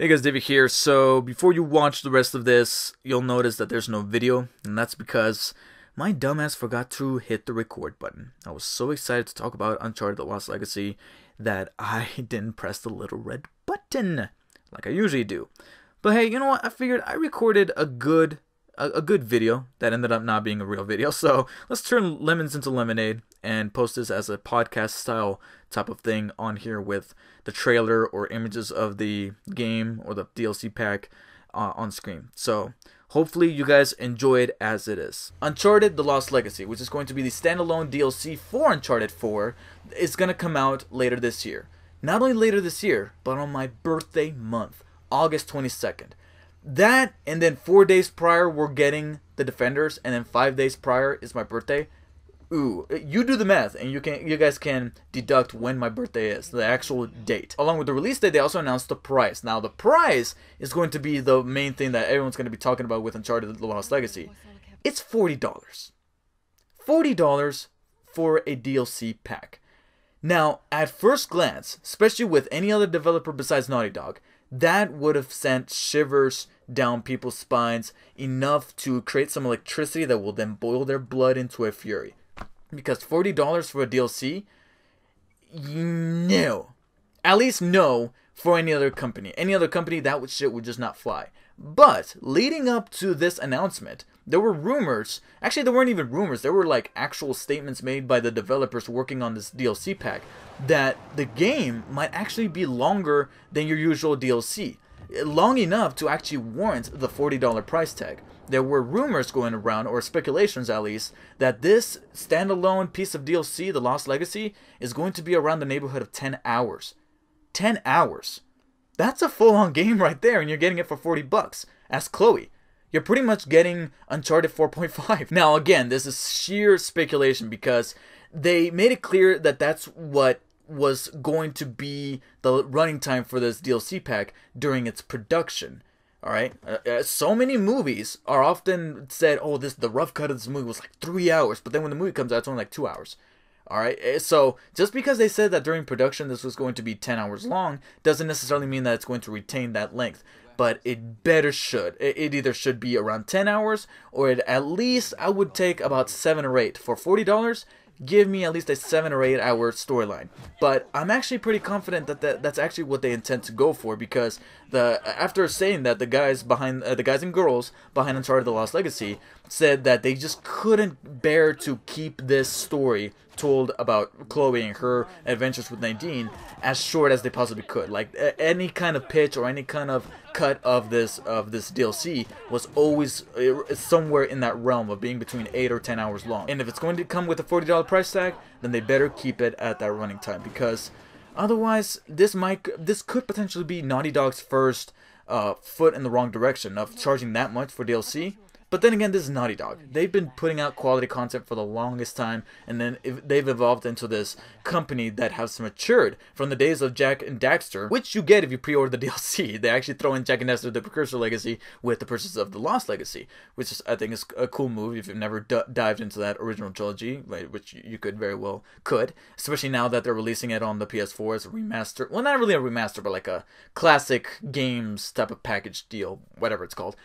Hey guys, David here. So before you watch the rest of this, you'll notice that there's no video, and that's because my dumbass forgot to hit the record button. I was so excited to talk about Uncharted: The Lost Legacy that I didn't press the little red button like I usually do. But hey, you know what? I figured I recorded a good video that ended up not being a real video. So let's turn lemons into lemonade and post this as a podcast style type of thing on here with the trailer or images of the game or the DLC pack on screen. So hopefully you guys enjoy it as it is. Uncharted: The Lost Legacy, which is going to be the standalone DLC for Uncharted 4, is going to come out later this year. Not only later this year, but on my birthday month, August 22nd. That, and then 4 days prior we're getting the Defenders, and then 5 days prior is my birthday. Ooh, you do the math, and you guys can deduct when my birthday is, the actual date. Along with the release date, they also announced the price. Now, the price is going to be the main thing that everyone's going to be talking about with Uncharted: The Lost Legacy. It's $40. $40 for a DLC pack. Now, at first glance, especially with any other developer besides Naughty Dog, that would have sent shivers down people's spines, enough to create some electricity that will then boil their blood into a fury. Because $40 for a DLC? No. At least no for any other company. Any other company, that shit would just not fly. But, leading up to this announcement, there were rumors. Actually, there weren't even rumors. There were like actual statements made by the developers working on this DLC pack that the game might actually be longer than your usual DLC. Long enough to actually warrant the $40 price tag. There were rumors going around, or speculations at least, that this standalone piece of DLC, The Lost Legacy, is going to be around the neighborhood of 10 hours. 10 hours. That's a full-on game right there, and you're getting it for $40. Ask Chloe. You're pretty much getting Uncharted 4.5. Now, again, this is sheer speculation because they made it clear that that's what was going to be the running time for this DLC pack during its production. Alright? So many movies are often said, oh, the rough cut of this movie was like 3 hours, but then when the movie comes out, it's only like 2 hours. Alright? So, just because they said that during production this was going to be 10 hours long, doesn't necessarily mean that it's going to retain that length. But it better should. It either should be around 10 hours, or at least I would take about 7 or 8. For $40, give me at least a 7 or 8 hour storyline. But I'm actually pretty confident that that's actually what they intend to go for, because after saying that, the guys and girls behind Uncharted: The Lost Legacy said that they just couldn't bear to keep this story told about Chloe and her adventures with Nadine as short as they possibly could. Like any kind of pitch or any kind of cut of this DLC was always somewhere in that realm of being between 8 or 10 hours long. And if it's going to come with a $40 price tag, then they better keep it at that running time, because otherwise this could potentially be Naughty Dog's first foot in the wrong direction of charging that much for DLC. But then again, this is Naughty Dog. They've been putting out quality content for the longest time, and then they've evolved into this company that has matured from the days of Jak and Daxter, which you get if you pre-order the DLC. They actually throw in Jak and Daxter: The Precursor Legacy with the purchase of The Lost Legacy, which I think is a cool move if you've never dived into that original trilogy, which you could very well especially now that they're releasing it on the PS4 as a remaster. Well, not really a remaster, but like a classic games type of package deal, whatever it's called.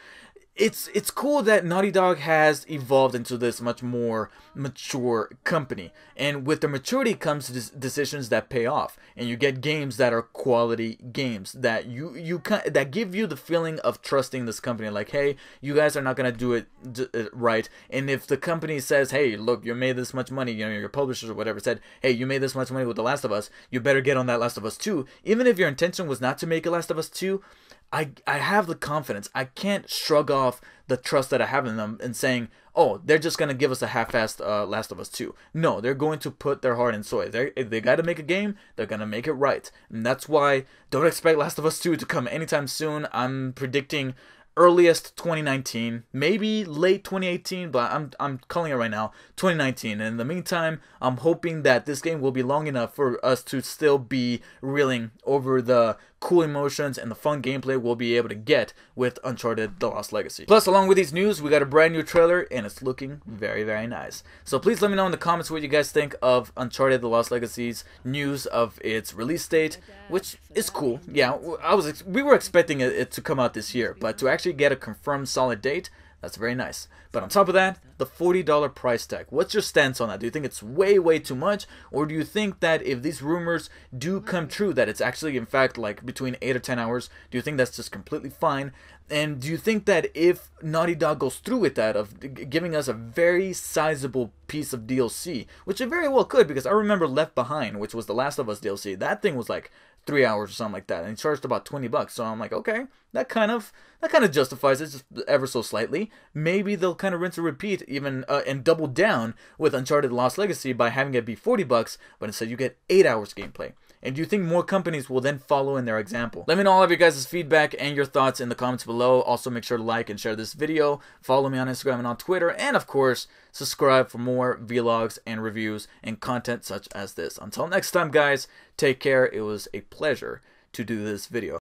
It's cool that Naughty Dog has evolved into this much more mature company, and with the maturity comes decisions that pay off, and you get games that are quality games that that give you the feeling of trusting this company. Like, hey, you guys are not gonna do it right, and if the company says, hey, look, you made this much money, you know, your publishers or whatever said, hey, you made this much money with The Last of Us, you better get on that Last of Us 2, even if your intention was not to make a Last of Us 2. I have the confidence. I can't shrug off the trust that I have in them and saying, oh, they're just going to give us a half-assed Last of Us 2. No, they're going to put their heart and soul. If they got to make a game, they're going to make it right. And that's why don't expect Last of Us 2 to come anytime soon. I'm predicting earliest 2019, maybe late 2018, but I'm calling it right now 2019. And in the meantime, I'm hoping that this game will be long enough for us to still be reeling over the cool emotions and the fun gameplay we'll be able to get with Uncharted The Lost Legacy. Plus, along with these news, we got a brand new trailer, and it's looking very, very nice. So please let me know in the comments what you guys think of Uncharted The Lost Legacy's news of its release date, which is cool. Yeah, we were expecting it to come out this year, but to actually get a confirmed solid date, that's very nice. But on top of that, the $40 price tag. What's your stance on that? Do you think it's way, way too much? Or do you think that if these rumors do come true, that it's actually, in fact, like between 8 or 10 hours, do you think that's just completely fine? And do you think that if Naughty Dog goes through with that, of giving us a very sizable piece of DLC, which it very well could, because I remember Left Behind, which was the Last of Us DLC, that thing was like 3 hours or something like that, and he charged about $20. So I'm like, okay, that kind of justifies it, just ever so slightly. Maybe they'll kind of rinse and repeat, even and double down with Uncharted Lost Legacy by having it be $40, but instead you get 8 hours gameplay. And do you think more companies will then follow in their example? Let me know all of your guys' feedback and your thoughts in the comments below. Also, make sure to like and share this video. Follow me on Instagram and on Twitter. And of course, subscribe for more vlogs and reviews and content such as this. Until next time, guys, take care. It was a pleasure to do this video.